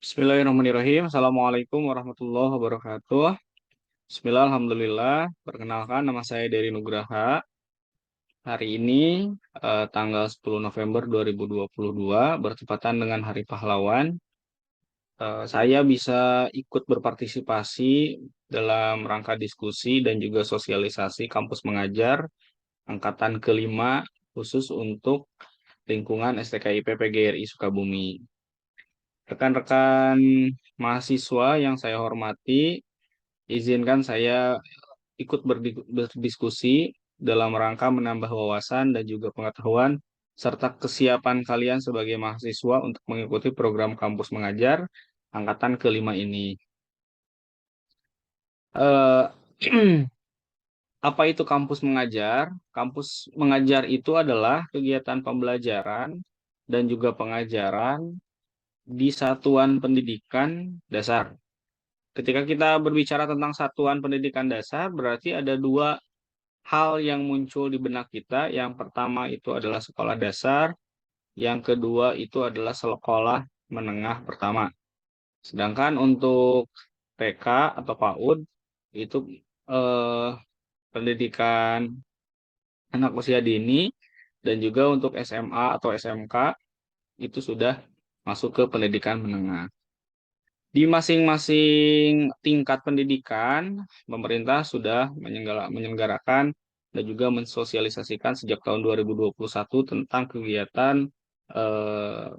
Bismillahirrahmanirrahim. Assalamualaikum warahmatullahi wabarakatuh. Bismillah, alhamdulillah. Perkenalkan, nama saya Dery Nugraha. Hari ini tanggal 10 November 2022 bertepatan dengan Hari Pahlawan. Saya bisa ikut berpartisipasi dalam rangka diskusi dan juga sosialisasi kampus mengajar angkatan kelima khusus untuk lingkungan STKIP PGRI Sukabumi. Rekan-rekan mahasiswa yang saya hormati, izinkan saya ikut berdiskusi dalam rangka menambah wawasan dan juga pengetahuan serta kesiapan kalian sebagai mahasiswa untuk mengikuti program kampus mengajar angkatan kelima ini. Eh, Apa itu kampus mengajar? Kampus mengajar itu adalah kegiatan pembelajaran dan juga pengajaran di satuan pendidikan dasar. Ketika kita berbicara tentang satuan pendidikan dasar, berarti ada dua hal yang muncul di benak kita. Yang pertama itu adalah sekolah dasar, yang kedua itu adalah sekolah menengah pertama. Sedangkan untuk TK atau PAUD itu eh, pendidikan anak usia dini, dan juga untuk SMA atau SMK itu sudah masuk ke pendidikan menengah. Di masing-masing tingkat pendidikan, pemerintah sudah menyelenggarakan dan juga mensosialisasikan sejak tahun 2021 tentang kegiatan eh,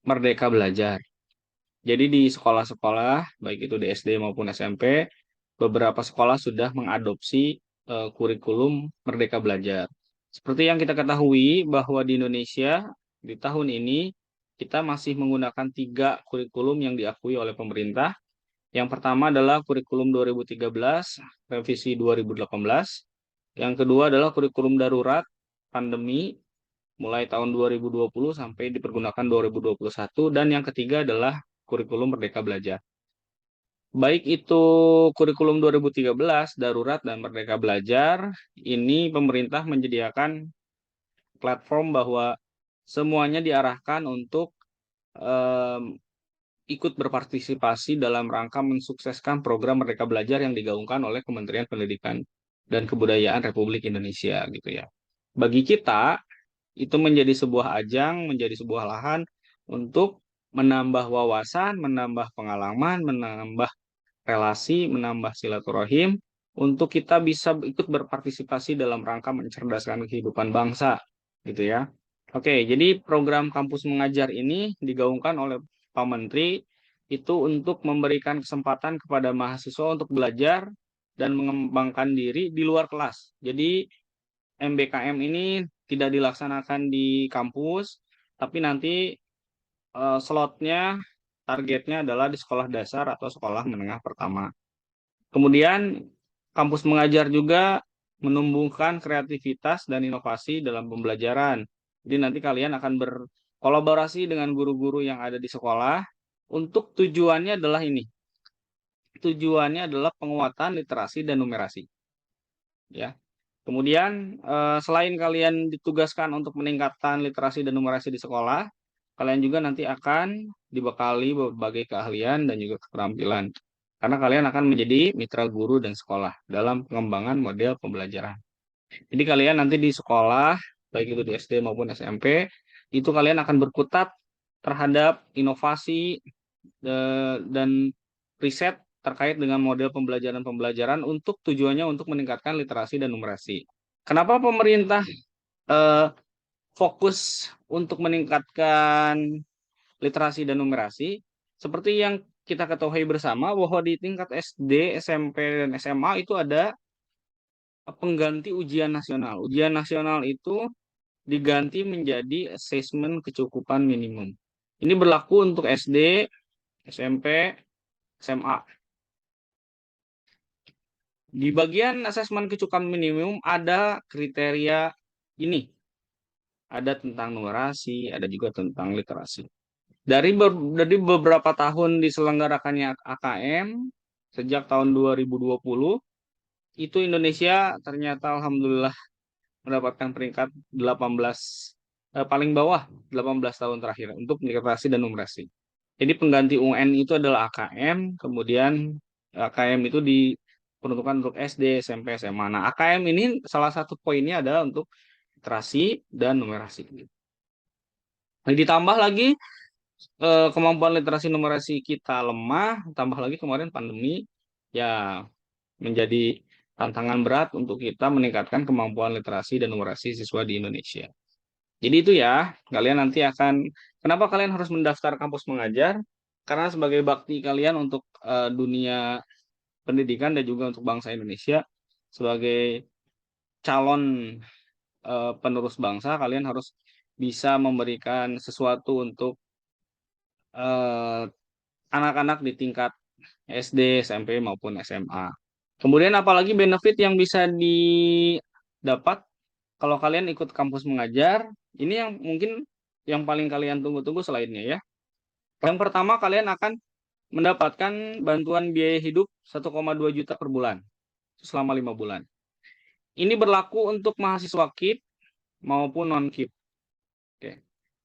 Merdeka Belajar. Jadi di sekolah-sekolah, baik itu di SD maupun SMP, beberapa sekolah sudah mengadopsi kurikulum Merdeka Belajar. Seperti yang kita ketahui bahwa di Indonesia di tahun ini kita masih menggunakan tiga kurikulum yang diakui oleh pemerintah. Yang pertama adalah kurikulum 2013, revisi 2018. Yang kedua adalah kurikulum darurat pandemi mulai tahun 2020 sampai dipergunakan 2021. Dan yang ketiga adalah kurikulum Merdeka Belajar. Baik itu kurikulum 2013, darurat, dan Merdeka Belajar, ini pemerintah menyediakan platform bahwa semuanya diarahkan untuk em, ikut berpartisipasi dalam rangka mensukseskan program Merdeka Belajar yang digaungkan oleh Kementerian Pendidikan dan Kebudayaan Republik Indonesia gitu ya. Bagi kita itu menjadi sebuah ajang, menjadi sebuah lahan untuk menambah wawasan, menambah pengalaman, menambah relasi, menambah silaturahim untuk kita bisa ikut berpartisipasi dalam rangka mencerdaskan kehidupan bangsa gitu ya. Oke, jadi program kampus mengajar ini digaungkan oleh Pak Menteri itu untuk memberikan kesempatan kepada mahasiswa untuk belajar dan mengembangkan diri di luar kelas. Jadi MBKM ini tidak dilaksanakan di kampus, tapi nanti slotnya, targetnya adalah di sekolah dasar atau sekolah menengah pertama. Kemudian kampus mengajar juga menumbuhkan kreativitas dan inovasi dalam pembelajaran. Jadi nanti kalian akan berkolaborasi dengan guru-guru yang ada di sekolah untuk tujuannya adalah ini. Tujuannya adalah penguatan literasi dan numerasi. Ya. Kemudian selain kalian ditugaskan untuk meningkatkan literasi dan numerasi di sekolah, kalian juga nanti akan dibekali berbagai keahlian dan juga keterampilan. Karena kalian akan menjadi mitra guru dan sekolah dalam pengembangan model pembelajaran. Jadi kalian nanti di sekolah, baik itu di SD maupun SMP, itu kalian akan berkutat terhadap inovasi dan riset terkait dengan model pembelajaran-pembelajaran untuk tujuannya untuk meningkatkan literasi dan numerasi. Kenapa pemerintah eh, fokus untuk meningkatkan literasi dan numerasi? Seperti yang kita ketahui bersama bahwa di tingkat SD, SMP, dan SMA itu ada pengganti ujian nasional. Ujian nasional itu diganti menjadi asesmen kecukupan minimum. Ini berlaku untuk SD, SMP, SMA. Di bagian asesmen kecukupan minimum ada kriteria ini. Ada tentang numerasi, ada juga tentang literasi. Dari beberapa tahun diselenggarakannya AKM, sejak tahun 2020, itu Indonesia ternyata alhamdulillah mendapatkan peringkat 18, paling bawah 18 tahun terakhir untuk literasi dan numerasi. Jadi pengganti UN itu adalah AKM, kemudian AKM itu diperuntukkan untuk SD, SMP, SMA. Nah, AKM ini salah satu poinnya adalah untuk literasi dan numerasi. Nah, ditambah lagi kemampuan literasi numerasi kita lemah, tambah lagi kemarin pandemi, ya menjadi tantangan berat untuk kita meningkatkan kemampuan literasi dan numerasi siswa di Indonesia. Jadi itu ya, kalian nanti akan, kenapa kalian harus mendaftar kampus mengajar? Karena sebagai bakti kalian untuk dunia pendidikan dan juga untuk bangsa Indonesia, sebagai calon penerus bangsa, kalian harus bisa memberikan sesuatu untuk eh, anak-anak di tingkat SD, SMP maupun SMA. Kemudian apalagi benefit yang bisa didapat kalau kalian ikut kampus mengajar, ini yang mungkin yang paling kalian tunggu-tunggu selainnya ya. Yang pertama kalian akan mendapatkan bantuan biaya hidup 1,2 juta per bulan selama 5 bulan. Ini berlaku untuk mahasiswa KIP maupun non-KIP. Oke.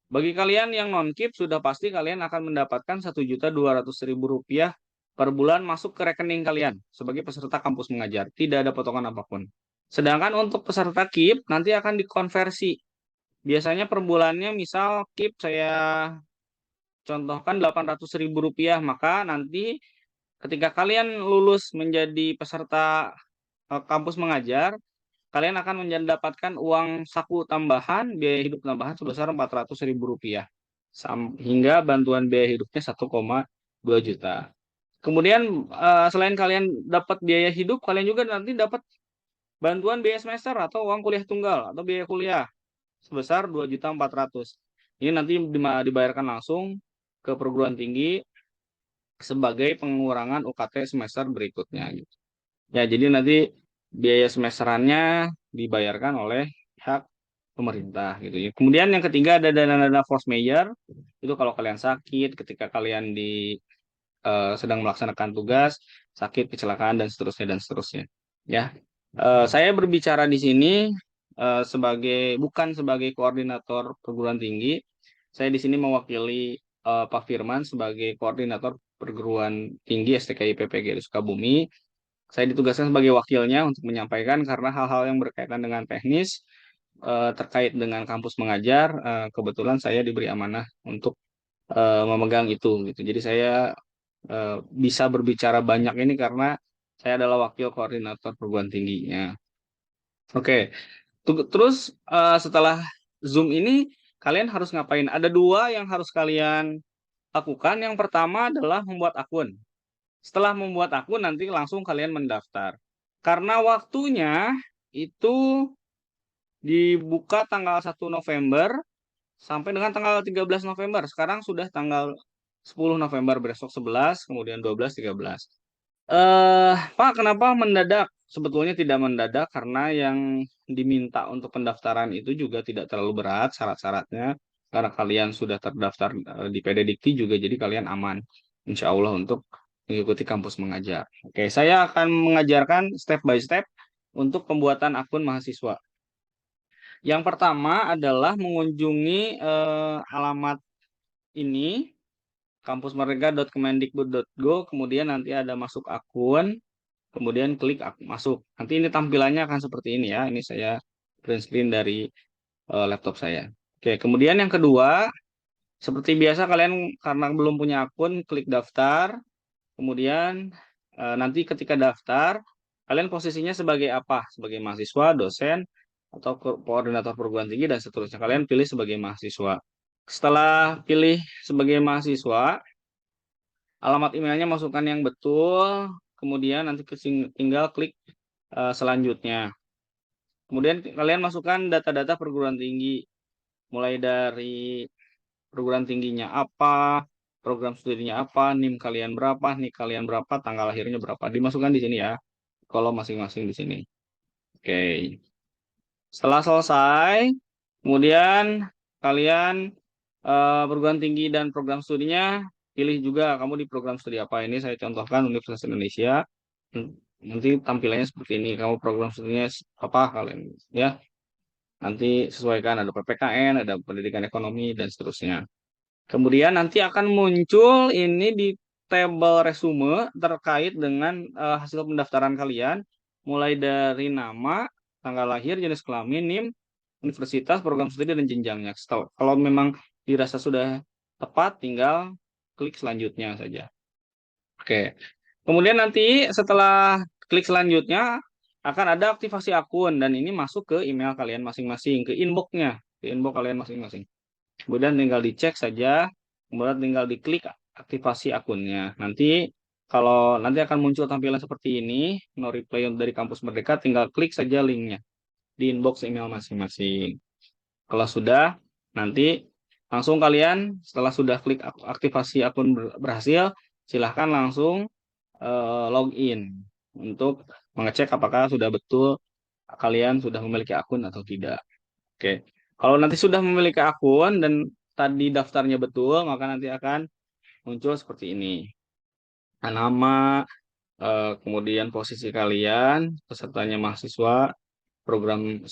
Bagi kalian yang non-KIP, sudah pasti kalian akan mendapatkan 1.200.000 rupiah per bulan masuk ke rekening kalian sebagai peserta kampus mengajar. Tidak ada potongan apapun. Sedangkan untuk peserta KIP nanti akan dikonversi. Biasanya per bulannya misal KIP saya contohkan 800.000 rupiah. Maka nanti ketika kalian lulus menjadi peserta kampus mengajar, kalian akan mendapatkan uang saku tambahan, biaya hidup tambahan sebesar 400.000 rupiah. Hingga bantuan biaya hidupnya 1,2 juta. Kemudian selain kalian dapat biaya hidup, kalian juga nanti dapat bantuan biaya semester atau uang kuliah tunggal atau biaya kuliah sebesar 2.400.000. Ini nanti dibayarkan langsung ke perguruan tinggi sebagai pengurangan UKT semester berikutnya gitu. Ya, jadi nanti biaya semesterannya dibayarkan oleh pihak pemerintah gitu ya. Kemudian yang ketiga ada dana-dana force majeure. Itu kalau kalian sakit, ketika kalian sedang melaksanakan tugas, sakit, kecelakaan dan seterusnya. Ya. Saya berbicara di sini bukan sebagai koordinator perguruan tinggi. Saya di sini mewakili Pak Firman sebagai koordinator perguruan tinggi STKI PPGRI Sukabumi. Saya ditugaskan sebagai wakilnya untuk menyampaikan karena hal-hal yang berkaitan dengan teknis terkait dengan kampus mengajar, kebetulan saya diberi amanah untuk memegang itu gitu. Jadi saya bisa berbicara banyak ini karena saya adalah wakil koordinator perguruan tingginya. Oke, terus setelah Zoom ini kalian harus ngapain? Ada dua yang harus kalian lakukan. Yang pertama adalah membuat akun. Setelah membuat akun nanti langsung kalian mendaftar. Karena waktunya itu dibuka tanggal 1 November sampai dengan tanggal 13 November. Sekarang sudah tanggal 10 November, besok 11, kemudian 12, 13. Pak, kenapa mendadak? Sebetulnya tidak mendadak karena yang diminta untuk pendaftaran itu juga tidak terlalu berat syarat-syaratnya. Karena kalian sudah terdaftar di PD Dikti juga, jadi kalian aman. Insya Allah untuk mengikuti kampus mengajar. Oke, saya akan mengajarkan step by step untuk pembuatan akun mahasiswa. Yang pertama adalah mengunjungi alamat ini, kampusmerdeka.kemendikbud.go, kemudian nanti ada masuk akun, kemudian klik masuk. Nanti ini tampilannya akan seperti ini ya. Ini saya print screen dari laptop saya. Oke, kemudian yang kedua, seperti biasa kalian karena belum punya akun, klik daftar. Kemudian nanti ketika daftar, kalian posisinya sebagai apa? Sebagai mahasiswa, dosen, atau koordinator perguruan tinggi dan seterusnya. Kalian pilih sebagai mahasiswa. Setelah pilih sebagai mahasiswa, alamat emailnya masukkan yang betul, kemudian nanti tinggal klik selanjutnya. Kemudian kalian masukkan data-data perguruan tinggi, mulai dari perguruan tingginya apa, program studinya apa, NIM kalian berapa, NIK kalian berapa, tanggal lahirnya berapa. Dimasukkan di sini ya, kolom masing-masing di sini. Oke. Setelah selesai, kemudian kalian perguruan tinggi dan program studinya pilih juga kamu di program studi apa. Ini saya contohkan Universitas Indonesia. Nanti tampilannya seperti ini. Kamu program studinya apa kalian ya. Nanti sesuaikan ada PPKN, ada pendidikan ekonomi dan seterusnya. Kemudian nanti akan muncul ini di tabel resume terkait dengan hasil pendaftaran kalian, mulai dari nama, tanggal lahir, jenis kelamin, NIM, universitas, program studi, dan jenjangnya. Kalau memang dirasa sudah tepat, tinggal klik selanjutnya saja. Oke. Kemudian nanti setelah klik selanjutnya akan ada aktivasi akun dan ini masuk ke email kalian masing-masing, ke inbox-nya, ke inbox kalian masing-masing. Kemudian tinggal dicek saja, kemudian tinggal diklik aktivasi akunnya. Nanti kalau nanti akan muncul tampilan seperti ini, no reply dari Kampus Merdeka, tinggal klik saja linknya di inbox email masing-masing. Kalau sudah, nanti langsung kalian setelah sudah klik aktivasi akun berhasil, silahkan langsung login untuk mengecek apakah sudah betul kalian sudah memiliki akun atau tidak. Oke, kalau nanti sudah memiliki akun dan tadi daftarnya betul, maka nanti akan muncul seperti ini. Nama, kemudian posisi kalian, pesertanya mahasiswa, program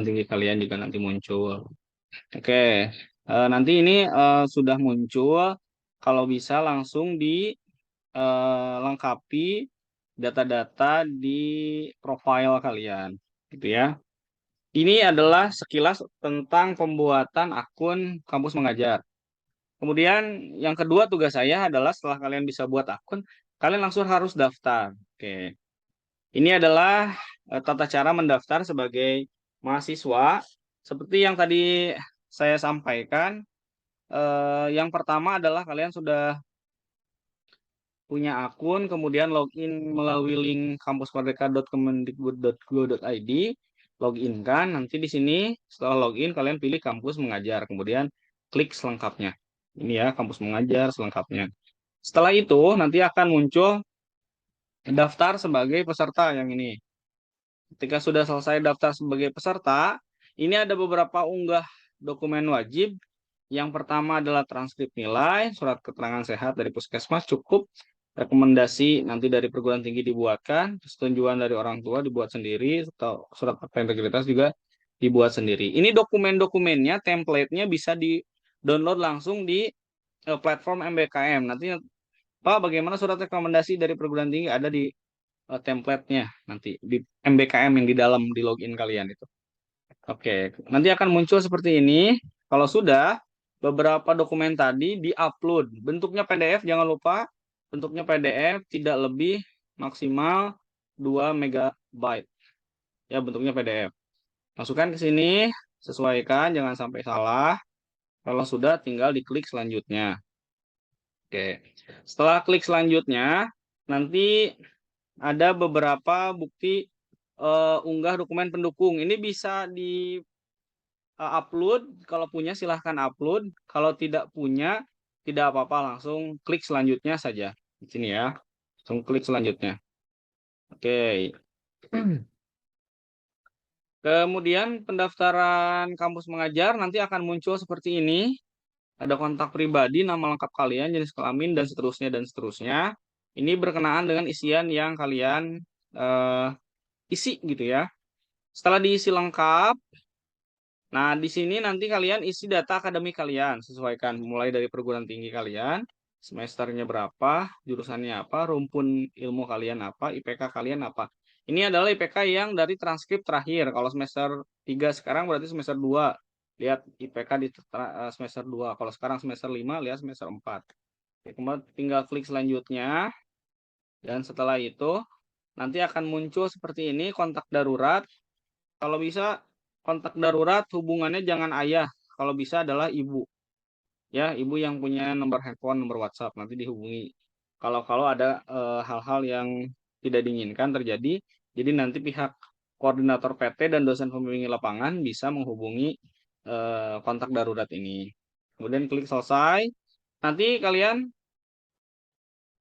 tinggi kalian juga nanti muncul. Oke, nanti ini sudah muncul. Kalau bisa langsung dilengkapi data-data di profile kalian, gitu ya. Ini adalah sekilas tentang pembuatan akun Kampus Mengajar. Kemudian yang kedua tugas saya adalah setelah kalian bisa buat akun, kalian langsung harus daftar. Oke. Ini adalah tata cara mendaftar sebagai mahasiswa. Seperti yang tadi saya sampaikan, yang pertama adalah kalian sudah punya akun, kemudian login melalui link kampusmerdeka.kemendikbud.go.id, login kan, nanti di sini setelah login kalian pilih kampus mengajar, kemudian klik selengkapnya. Ini ya, kampus mengajar selengkapnya. Setelah itu nanti akan muncul daftar sebagai peserta yang ini. Ketika sudah selesai daftar sebagai peserta, ini ada beberapa unggah dokumen wajib. Yang pertama adalah transkrip nilai, surat keterangan sehat dari puskesmas cukup, rekomendasi nanti dari perguruan tinggi dibuatkan, persetujuan dari orang tua dibuat sendiri, atau surat fakta integritas juga dibuat sendiri. Ini dokumen-dokumennya, template-nya bisa di-download langsung di platform MBKM. Nanti Pak, bagaimana surat rekomendasi dari perguruan tinggi ada di template-nya nanti di MBKM yang di dalam di login kalian itu. Oke, nanti akan muncul seperti ini. Kalau sudah, beberapa dokumen tadi di-upload. Bentuknya PDF, jangan lupa. Bentuknya PDF tidak lebih maksimal 2 MB. Ya, bentuknya PDF. Masukkan ke sini, sesuaikan, jangan sampai salah. Kalau sudah, tinggal diklik selanjutnya. Oke, setelah klik selanjutnya, nanti ada beberapa bukti unggah dokumen pendukung. Ini bisa di upload. Kalau punya silahkan upload. Kalau tidak punya tidak apa-apa, langsung klik selanjutnya saja. Di sini ya. Langsung klik selanjutnya. Oke. Kemudian pendaftaran kampus mengajar nanti akan muncul seperti ini. Ada kontak pribadi, nama lengkap kalian, jenis kelamin, dan seterusnya, dan seterusnya. Ini berkenaan dengan isian yang kalian isi gitu ya. Setelah diisi lengkap, nah di sini nanti kalian isi data akademik kalian, sesuaikan mulai dari perguruan tinggi kalian, semesternya berapa, jurusannya apa, rumpun ilmu kalian apa, IPK kalian apa. Ini adalah IPK yang dari transkrip terakhir. Kalau semester 3 sekarang berarti semester 2. Lihat IPK di semester 2. Kalau sekarang semester 5, lihat semester 4. Oke, kemudian tinggal klik selanjutnya. Dan setelah itu nanti akan muncul seperti ini kontak darurat. Kalau bisa kontak darurat hubungannya jangan ayah, kalau bisa adalah ibu. Ya, ibu yang punya nomor handphone, nomor WhatsApp nanti dihubungi. Kalau ada hal-hal yang tidak diinginkan terjadi, jadi nanti pihak koordinator PT dan dosen pembimbing lapangan bisa menghubungi kontak darurat ini. Kemudian klik selesai. Nanti kalian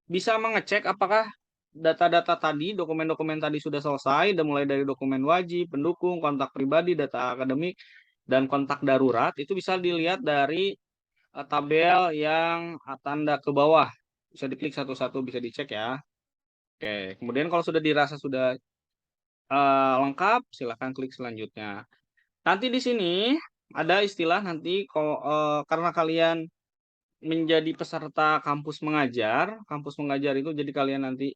bisa mengecek apakah data-data tadi, dokumen-dokumen tadi sudah selesai, dan mulai dari dokumen wajib, pendukung, kontak pribadi, data akademik, dan kontak darurat, itu bisa dilihat dari tabel yang tanda ke bawah. Bisa diklik satu-satu, bisa dicek ya. Oke, kemudian kalau sudah dirasa sudah lengkap, silahkan klik selanjutnya. Nanti di sini ada istilah nanti karena kalian menjadi peserta kampus mengajar. Kampus mengajar itu jadi kalian nanti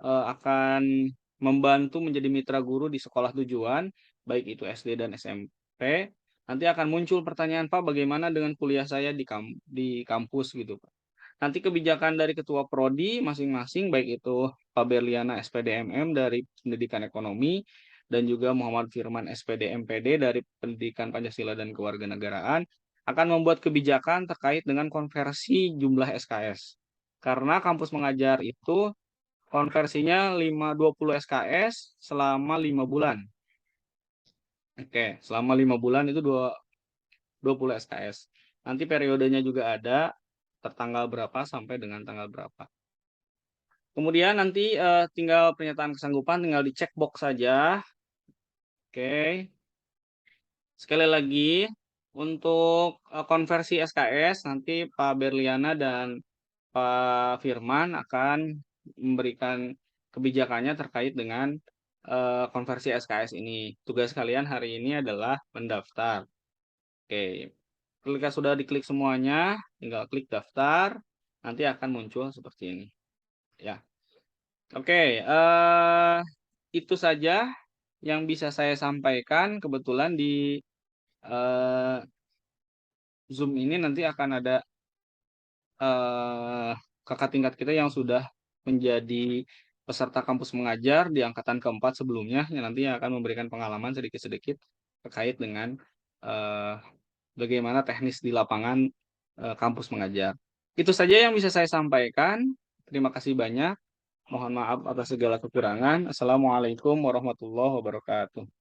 akan membantu menjadi mitra guru di sekolah tujuan, baik itu SD dan SMP. Nanti akan muncul pertanyaan, Pak, bagaimana dengan kuliah saya di kampus gitu, Pak. Nanti kebijakan dari ketua prodi masing-masing, baik itu Pak Berliana SPDMM dari Pendidikan Ekonomi dan juga Muhammad Firman SPD MPD dari Pendidikan Pancasila dan Kewarganegaraan, akan membuat kebijakan terkait dengan konversi jumlah SKS. Karena kampus mengajar itu konversinya 20 SKS selama 5 bulan. Oke, selama 5 bulan itu 20 SKS. Nanti periodenya juga ada, tertanggal berapa sampai dengan tanggal berapa. Kemudian nanti tinggal pernyataan kesanggupan, tinggal dicek box saja. Oke. Sekali lagi, untuk konversi SKS, nanti Pak Berliana dan Pak Firman akan memberikan kebijakannya terkait dengan konversi SKS ini. Tugas kalian hari ini adalah mendaftar. Oke, ketika sudah diklik semuanya, tinggal klik daftar, nanti akan muncul seperti ini. Ya, oke, itu saja yang bisa saya sampaikan. Kebetulan di eh, Zoom ini nanti akan ada eh, kakak tingkat kita yang sudah menjadi peserta kampus mengajar di angkatan keempat sebelumnya, yang nanti akan memberikan pengalaman sedikit-sedikit terkait dengan eh, bagaimana teknis di lapangan kampus mengajar. Itu saja yang bisa saya sampaikan. Terima kasih banyak. Mohon maaf atas segala kekurangan. Assalamualaikum warahmatullahi wabarakatuh.